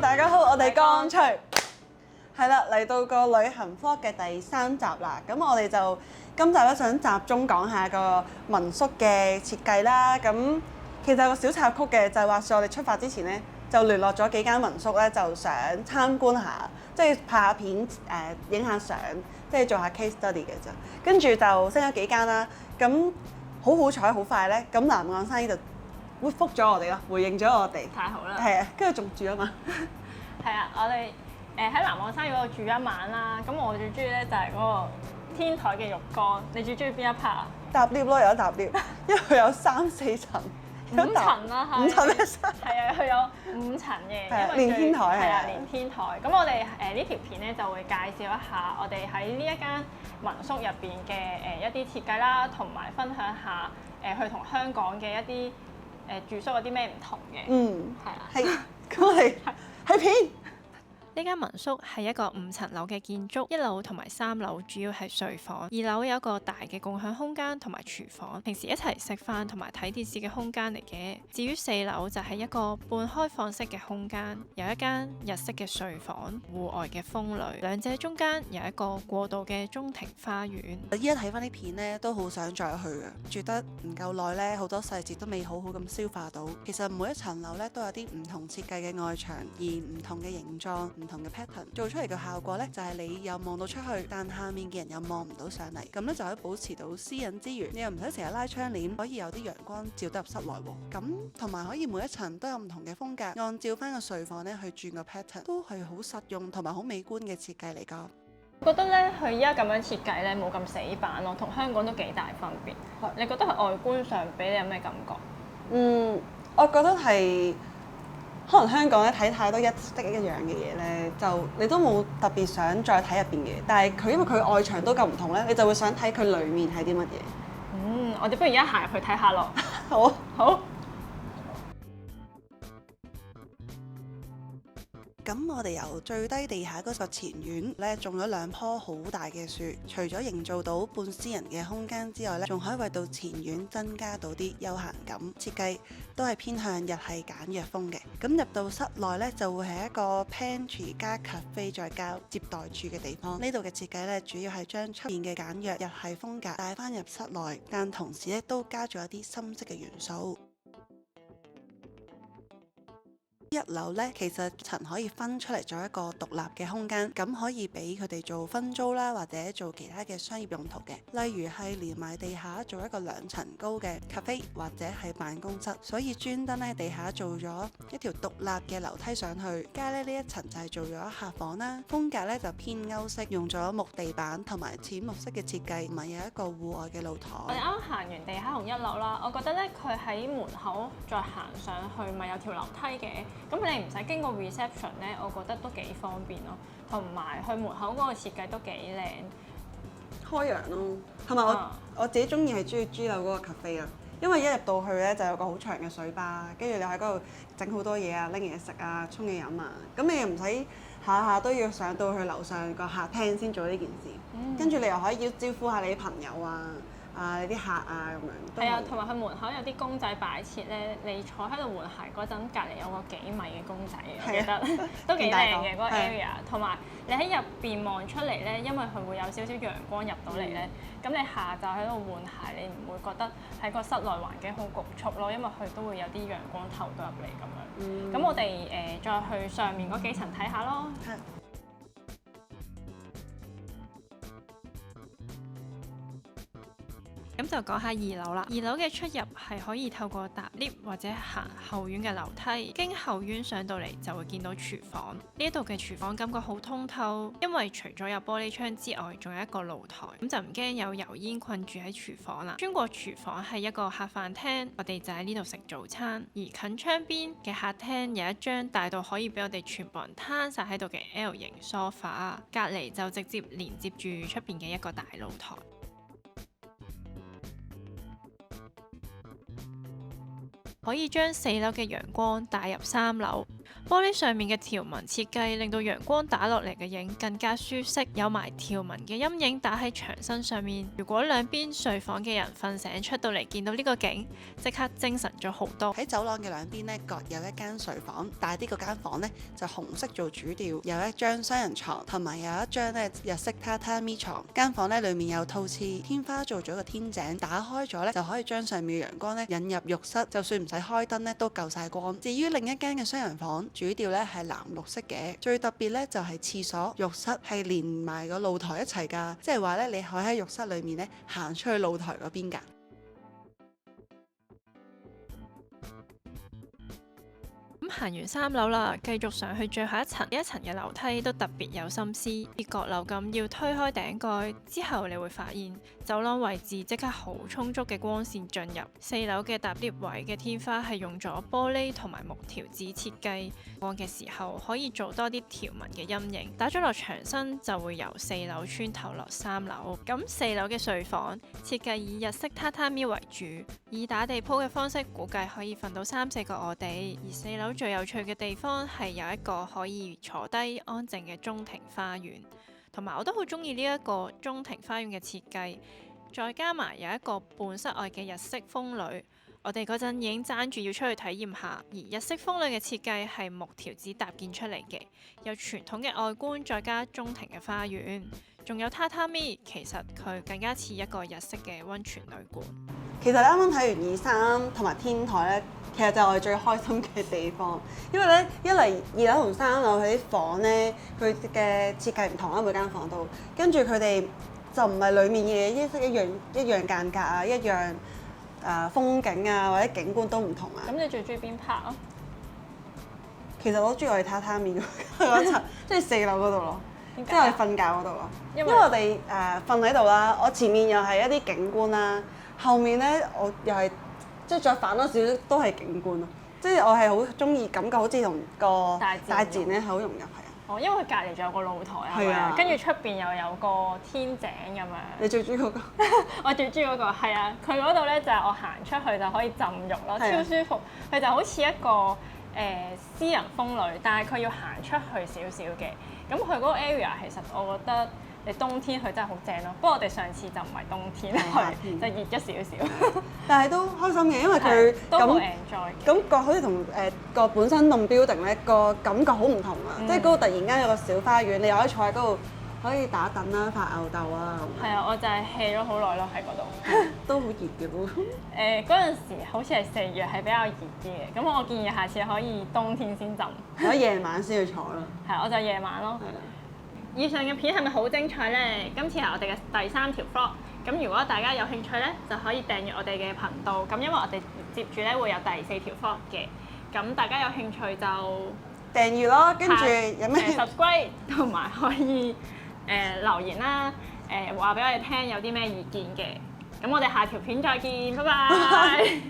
大家好，我哋乾脆係啦，嚟到個旅行 vlog 嘅第3集啦。咁我哋就今集咧想集中講下個民宿嘅設計啦。咁其實有個小插曲嘅，就係話說我哋出發之前咧，就聯絡咗幾間民宿咧，就想參觀下，即係拍下片影下相，即係做下 case study 嘅咋。跟住就升咗幾間啦。咁好彩好快咧，咁南岸山就回覆咗我哋咯，回應咗我哋。太好啦！係啊，跟住仲住啊嘛。係啊，我哋喺南岸山嗰度住一晚啦。咁我最中意咧就係嗰個天台嘅浴缸。你最中意邊一 part 啊？搭 lift 咯，有得搭 lift，因為佢有3-4層。5層啦，係。5層咩？係啊，佢有5層嘅。係啊，因為連天台係啊，連天台。咁我哋呢條片咧就會介紹一下我哋喺呢一間民宿入邊嘅一啲設計啦，同埋分享下佢同香港嘅一啲住宿有啲咩唔同嘅。嗯，係啊。係，咁我哋喺片。呢間民宿係一個5層樓嘅建築，1樓同埋3樓主要係睡房，2樓有一個大嘅共享空間同埋廚房，平時一齊食飯同埋睇電視嘅空間嚟嘅。至於4樓就係一個半開放式嘅空間，有一間日式嘅睡房、戶外嘅風呂，兩者中間有一個過渡嘅中庭花園。依家睇翻啲片咧，都好想再去嘅，住得唔夠耐咧，好多細節都未好好咁消化到。其實每一層樓咧都有啲唔同設計嘅外牆，而唔同嘅形狀、唔同嘅 pattern 做出嚟嘅效果咧，就係你又望到出去，但下面嘅人又望唔到上嚟，咁咧就可以保持到私隱之餘，你又唔使成日拉窗簾，可以有啲陽光照得入室內喎。咁同埋可以每一層都有唔同嘅風格，按照翻個睡房咧去轉個 pattern，都係好實用同埋好美觀嘅設計嚟㗎。我覺得咧，佢依家咁樣設計咧，冇咁死板咯，同香港都幾大分別。你覺得佢外觀上俾你有咩感覺？我覺得係可能香港咧睇太多一式一樣嘅嘢咧，就你都冇特別想再睇入邊嘅。但係佢因為佢外牆都咁唔同咧，你就會想睇佢裡面係啲乜嘢。我哋不如而家行入去睇下咯。好啊，好。咁我哋由最低地下嗰個前院咧種咗2棵好大嘅樹，除咗營造到半私人嘅空間之外咧，仲可以為到前院增加到啲休閒感。設計都係偏向日系簡約風嘅。咁入到室內咧就會係一個 pantry 加 cafe 再加接待處嘅地方。呢度嘅設計咧主要係將出面嘅簡約日系風格帶翻入室內，但同時咧都加咗一啲深色嘅元素。1樓咧，其實層可以分出嚟做一個獨立嘅空間，咁可以俾佢哋做分租啦，或者做其他嘅商業用途嘅，例如係連埋地下做一個2層高嘅 cafe 或者係辦公室，所以專登喺地下做咗一條獨立嘅樓梯上去。加呢一層就係做咗客房啦，風格咧就偏歐式，用咗木地板同埋淺木色嘅設計，同埋有一個戶外嘅露台。我哋啱啱行完地下同1樓啦，我覺得咧佢喺門口再行上去，咪有條樓梯嘅。咁你唔使經過 reception 咧，我覺得都幾方便咯。同埋佢門口嗰個設計都幾靚，開揚咯。同埋我自己中意係中意 G 樓嗰個 cafe 啊，因為一入到去咧就有個好長嘅水吧，跟住你喺嗰度整好多嘢啊，拎嘢食啊，沖嘢飲啊，咁你又唔使下下都要上到去樓上個客廳先做呢件事，跟住你又可以要招呼下你啲朋友啊。你啲客啊咁樣，係啊，同埋佢門口有啲公仔擺設咧，你坐喺度換鞋嗰陣，隔離有個幾米嘅公仔，我記得都幾靚嘅嗰個 area。同埋你喺入邊望出嚟咧，因為佢會有少少陽光入到嚟咧，咁你下晝喺度換鞋，你唔會覺得喺個室內環境好局促咯，因為佢都會有啲陽光透到入嚟咁樣。咁我哋再去上面嗰幾層睇下咯。咁就講下2樓啦。2樓嘅出入係可以透過搭 lift 或者行後院嘅樓梯，經後院上到嚟就會見到廚房。呢度嘅廚房感覺好通透，因為除咗有玻璃窗之外，仲有一個露台，咁就唔驚有油煙困住喺廚房啦。穿過廚房係一個客飯廳，我哋就喺呢度食早餐。而近窗邊嘅客廳有一張大到可以俾我哋全部人攤晒喺度嘅 L 型 sofa， 隔離就直接連接住出邊嘅一個大露台。可以將4樓嘅陽光打入3樓。玻璃上面嘅條紋設計令到陽光打落嚟嘅影更加舒適，有埋條紋嘅陰影打喺牆身上面。如果兩邊睡房嘅人瞓醒出到嚟見到呢個景，即刻精神咗好多。喺走廊嘅兩邊呢，各有一間睡房，大啲嗰間房呢，就紅色做主調，有一張雙人床，同埋有一張呢日式榻榻米床。間房呢，裡面有套廁，天花做咗個天井，打開咗呢，就可以將上面嘅陽光呢引入浴室，就算唔使開燈呢，都夠晒光。至於另一間嘅雙人房，主調呢係藍綠色嘅，最特別呢，就係廁所、浴室係連埋個露台一齊㗎，即係話呢，你可以喺浴室裡面呢行出去露台嗰邊㗎。行完3樓啦，繼續上去最後一層。呢一層嘅樓梯都特別有心思，似閣樓咁要推開頂蓋之後，你會發現走廊位置即刻好充足嘅光線進入。4樓嘅搭 lift 位嘅天花係用咗玻璃同埋木條紙設計，光嘅時候可以做多啲條紋嘅陰影，打咗落牆身就會由4樓穿透落3樓。咁4樓嘅睡房設計以日式榻榻米為主，以打地鋪嘅方式，估計可以瞓到3-4個臥地。而4樓最有趣嘅地方係有一個可以坐低安靜嘅中庭花園，同埋我都好中意呢一個中庭花園嘅設計，再加埋有一個半室外嘅日式風呂。我哋嗰陣已經爭住要出去體驗下，而日式風呂嘅設計係木條紙搭建出嚟嘅，有傳統嘅外觀，再加中庭嘅花園，仲有榻榻米，其實佢更加似一個日式嘅溫泉旅館。其實你啱啱睇完2、3同埋天台咧，其實就係我哋最開心嘅地方，因為咧一嚟2樓同3樓佢啲房咧，佢嘅設計唔同啦，每間房都，跟住佢哋就唔係裡面嘅嘢一樣間隔啊，一樣風景啊或者景觀都唔同啊。咁你最中意邊 part 啊？其實我中意我哋榻榻米嗰層，即係4樓嗰度咯，即係我哋瞓覺嗰度咯。因為我哋瞓喺度啦，我前面又係一啲景觀啦。後面咧，我又係即係再反多少少都係景觀咯，即係我係好中意感覺，好似同個大自然咧係好融入係啊。哦，因為佢隔離仲有個露台啊，跟住出邊又有個天井咁樣。你最中意嗰個？我最中意嗰個係啊，佢嗰度咧就係我行出去就可以浸浴咯，超舒服。佢就好似一個私人風呂，但係佢要行出去少少嘅。咁佢嗰個 area 其實我覺得。你冬天去真係好正咯，不過我哋上次就唔係冬天去，就熱咗少少。但係都開心嘅，因為佢都好 enjoy 嘅。感覺好似同個本身棟 building 咧個感覺好唔同啊！即係嗰度突然間有個小花園，你又可以坐喺嗰度，可以打躉啦、發吽哣啊咁。係啊，我就係 hea 咗好耐咯喺嗰度。都好熱嘅喎。嗰陣時好似係4月，係比較熱啲嘅。咁我建議下次可以冬天先浸。可以夜晚先去坐咯。係，我就夜晚咯。以上嘅片係咪好精彩呢？今次係我哋嘅第3條 vlog，咁如果大家有興趣呢，就可以訂閱我哋嘅頻道。咁因為我哋接住呢會有第4條 vlog嘅，咁大家有興趣就訂閱咯，跟住有咩subscribe 同埋可以留言啦，話俾我哋聽有啲咩意見嘅。咁我哋下條片再見，拜拜。